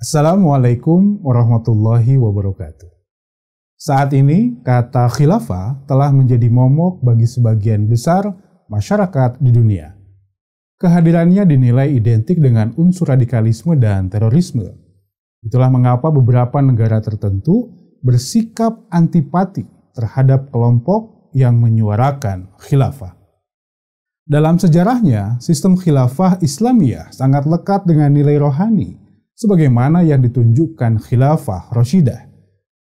Assalamualaikum warahmatullahi wabarakatuh. Saat ini, kata khilafah telah menjadi momok bagi sebagian besar masyarakat di dunia. Kehadirannya dinilai identik dengan unsur radikalisme dan terorisme. Itulah mengapa beberapa negara tertentu bersikap antipati terhadap kelompok yang menyuarakan khilafah. Dalam sejarahnya, sistem khilafah Islamiyah sangat lekat dengan nilai rohani, sebagaimana yang ditunjukkan khilafah Rashidah.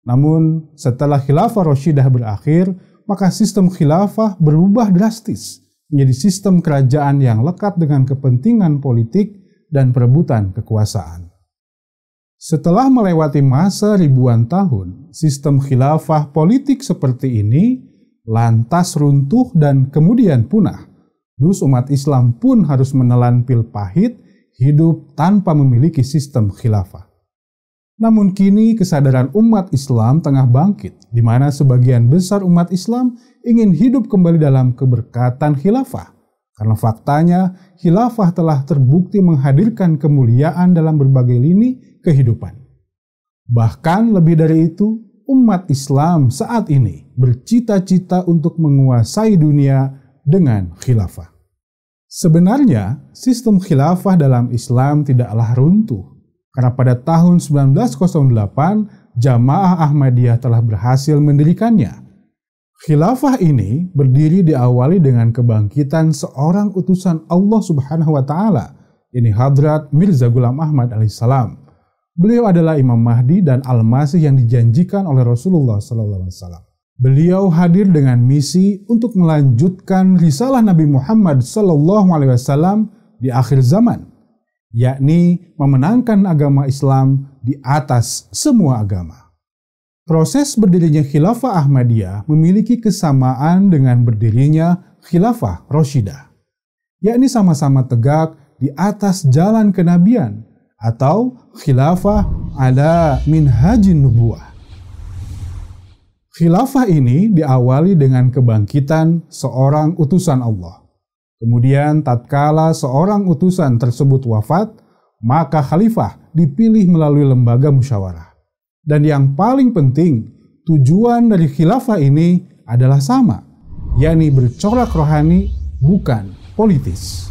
Namun, setelah khilafah Rashidah berakhir, maka sistem khilafah berubah drastis menjadi sistem kerajaan yang lekat dengan kepentingan politik dan perebutan kekuasaan. Setelah melewati masa ribuan tahun, sistem khilafah politik seperti ini lantas runtuh dan kemudian punah. Dus umat Islam pun harus menelan pil pahit hidup tanpa memiliki sistem khilafah. Namun kini kesadaran umat Islam tengah bangkit, di mana sebagian besar umat Islam ingin hidup kembali dalam keberkatan khilafah. Karena faktanya, khilafah telah terbukti menghadirkan kemuliaan dalam berbagai lini kehidupan. Bahkan lebih dari itu, umat Islam saat ini bercita-cita untuk menguasai dunia dengan khilafah. Sebenarnya, sistem khilafah dalam Islam tidaklah runtuh, karena pada tahun 1908, Jamaah Ahmadiyah telah berhasil mendirikannya. Khilafah ini berdiri diawali dengan kebangkitan seorang utusan Allah Subhanahu wa Ta'ala, ini Hadrat Mirza Ghulam Ahmad alaihissalam. Beliau adalah Imam Mahdi dan Al-Masih yang dijanjikan oleh Rasulullah SAW. Beliau hadir dengan misi untuk melanjutkan risalah Nabi Muhammad SAW di akhir zaman, yakni memenangkan agama Islam di atas semua agama. Proses berdirinya Khilafah Ahmadiyah memiliki kesamaan dengan berdirinya Khilafah Rashidah, yakni sama-sama tegak di atas jalan kenabian atau Khilafah ala minhajin nubuwah. Khilafah ini diawali dengan kebangkitan seorang utusan Allah. Kemudian tatkala seorang utusan tersebut wafat, maka khalifah dipilih melalui lembaga musyawarah. Dan yang paling penting, tujuan dari khilafah ini adalah sama, yakni bercorak rohani, bukan politis.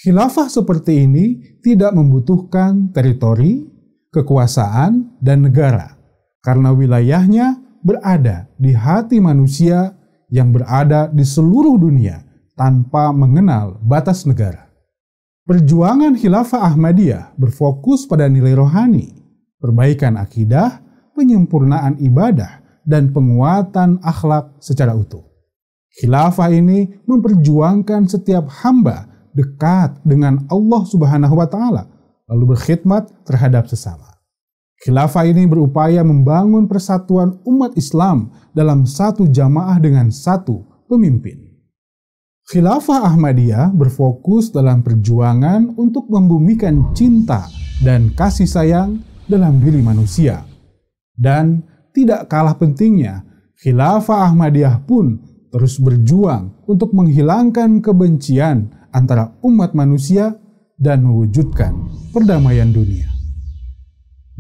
Khilafah seperti ini tidak membutuhkan teritori, kekuasaan, dan negara, karena wilayahnya berada di hati manusia yang berada di seluruh dunia tanpa mengenal batas negara. Perjuangan Khilafah Ahmadiyah berfokus pada nilai rohani, perbaikan akidah, penyempurnaan ibadah, dan penguatan akhlak secara utuh. Khilafah ini memperjuangkan setiap hamba dekat dengan Allah Subhanahu wa Ta'ala, lalu berkhidmat terhadap sesama. Khilafah ini berupaya membangun persatuan umat Islam dalam satu jamaah dengan satu pemimpin. Khilafah Ahmadiyah berfokus dalam perjuangan untuk membumikan cinta dan kasih sayang dalam diri manusia. Dan tidak kalah pentingnya, Khilafah Ahmadiyah pun terus berjuang untuk menghilangkan kebencian antara umat manusia dan mewujudkan perdamaian dunia.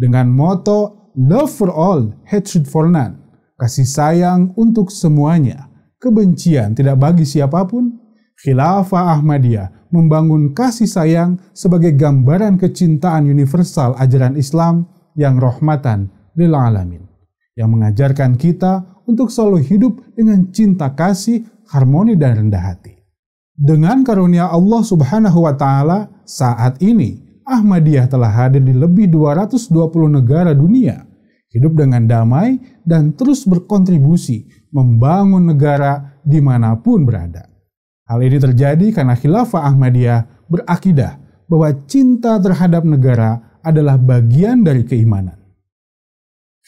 Dengan moto Love for all, hatred for none, kasih sayang untuk semuanya, kebencian tidak bagi siapapun, Khilafah Ahmadiyah membangun kasih sayang sebagai gambaran kecintaan universal ajaran Islam yang rahmatan lil alamin, yang mengajarkan kita untuk selalu hidup dengan cinta kasih, harmoni, dan rendah hati. Dengan karunia Allah Subhanahu wa Ta'ala, saat ini Ahmadiyah telah hadir di lebih 220 negara dunia, hidup dengan damai dan terus berkontribusi membangun negara dimanapun berada. Hal ini terjadi karena Khilafah Ahmadiyah berakidah bahwa cinta terhadap negara adalah bagian dari keimanan.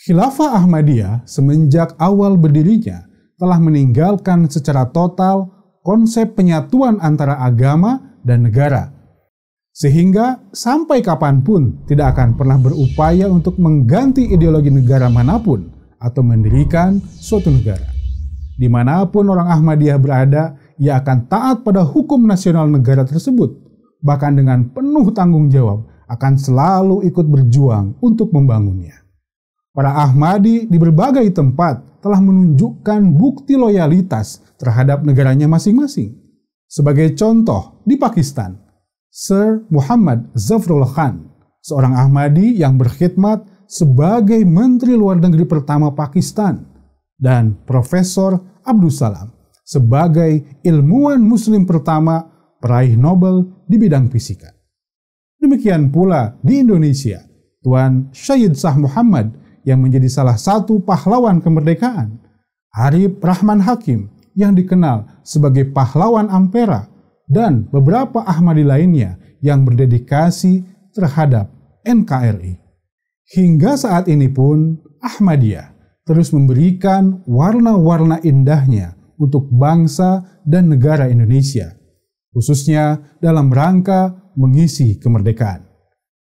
Khilafah Ahmadiyah semenjak awal berdirinya telah meninggalkan secara total konsep penyatuan antara agama dan negara, sehingga sampai kapanpun tidak akan pernah berupaya untuk mengganti ideologi negara manapun atau mendirikan suatu negara. Dimanapun orang Ahmadiyah berada, ia akan taat pada hukum nasional negara tersebut, bahkan dengan penuh tanggung jawab akan selalu ikut berjuang untuk membangunnya. Para Ahmadi di berbagai tempat telah menunjukkan bukti loyalitas terhadap negaranya masing-masing. Sebagai contoh, di Pakistan, Sir Muhammad Zafrullah Khan, seorang Ahmadi yang berkhidmat sebagai Menteri Luar Negeri pertama Pakistan, dan Profesor Abdul Salam sebagai ilmuwan Muslim pertama peraih Nobel di bidang fisika. Demikian pula di Indonesia, Tuan Syed Shah Muhammad yang menjadi salah satu pahlawan kemerdekaan, Arif Rahman Hakim yang dikenal sebagai pahlawan Ampera, dan beberapa Ahmadi lainnya yang berdedikasi terhadap NKRI. Hingga saat ini pun Ahmadiyah terus memberikan warna-warna indahnya untuk bangsa dan negara Indonesia, khususnya dalam rangka mengisi kemerdekaan.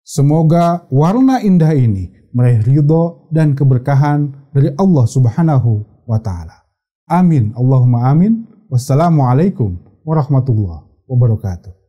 Semoga warna indah ini meraih ridho dan keberkahan dari Allah Subhanahu wa Ta'ala. Amin, Allahumma amin. Wassalamualaikum warahmatullahi wabarakatuh.